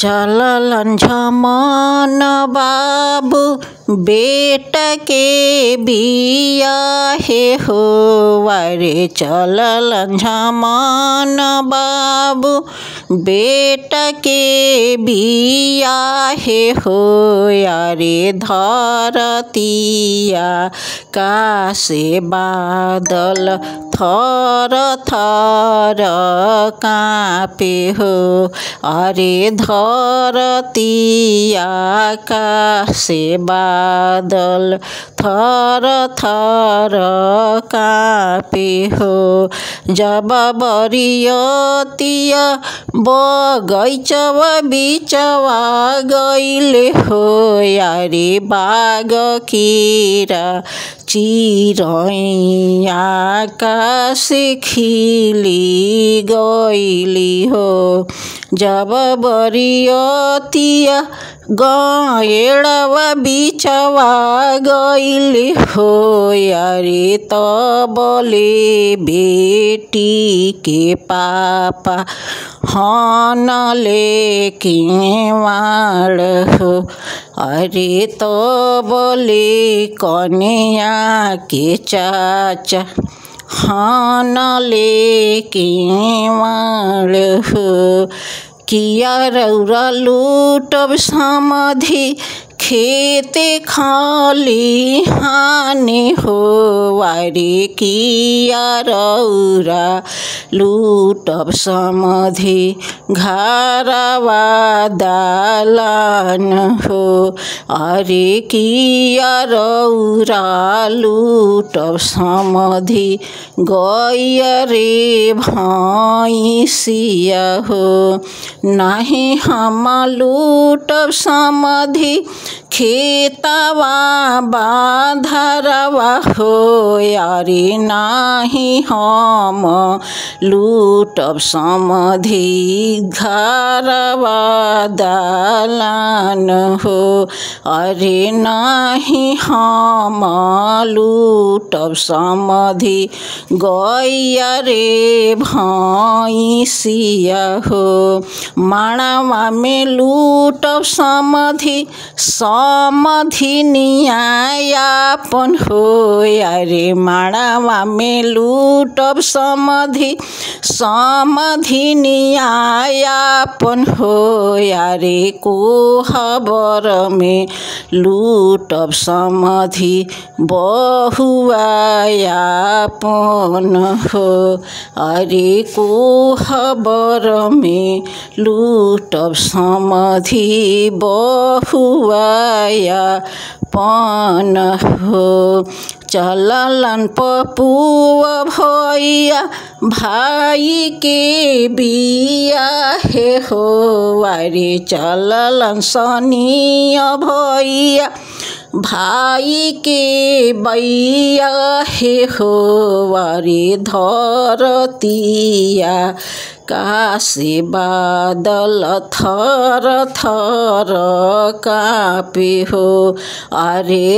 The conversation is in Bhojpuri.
चललन झमन बाबू बेटा के बियाहे हो वारे। चललन झमन बाबू बेटा के बियाहे हो यारे। धरतिया कासे बादल थर थर काँपे हो अरे। धरतिया कासे बादल थर थर काँपे हो। जब बरियतिया बगैचवा बिचवा गइले हो यारे। बाघ कीरा चिरैया आकाशे खिली गइली हो। जब बरियतिया गएडवा बिचवा गइले हो यारे। तबले बेटी के पापा हनले केवाड़ हो अरे। तबले कन्या के चाचा हनले केवाड़ हो। किया रौरा लूटब समधि खेते खाली हानि हो वारे। किया रौरा लूटब समधि घरवा दालान हो अरे। किया रौरा लूटब समधि गैया रे भैंसिया हो। नाही हम लूटब समधि खेतवा बाधरवा हो यारे। नाही हम लूटब समधि घरवा दालान हो अरे। नाही हम लूटब समधि गैया रे भैंसिया हो। माड़वा में लूटब समधि समधि न्यायापन हो यारे। माड़वा में लूटब समधि समधि न्यायापन हो यारे। कोहबर में लूटब समधि बहुआयापन हो अरे। कोहबर में लूटब समधि बहुआयापन हो। चललन पपुआ भैया भाई के बियाहे हो वारे। चललन सनिया भैया भाई के बियाहे हो वारे। धरतिया कासे बादल थर थर काँपे हो अरे।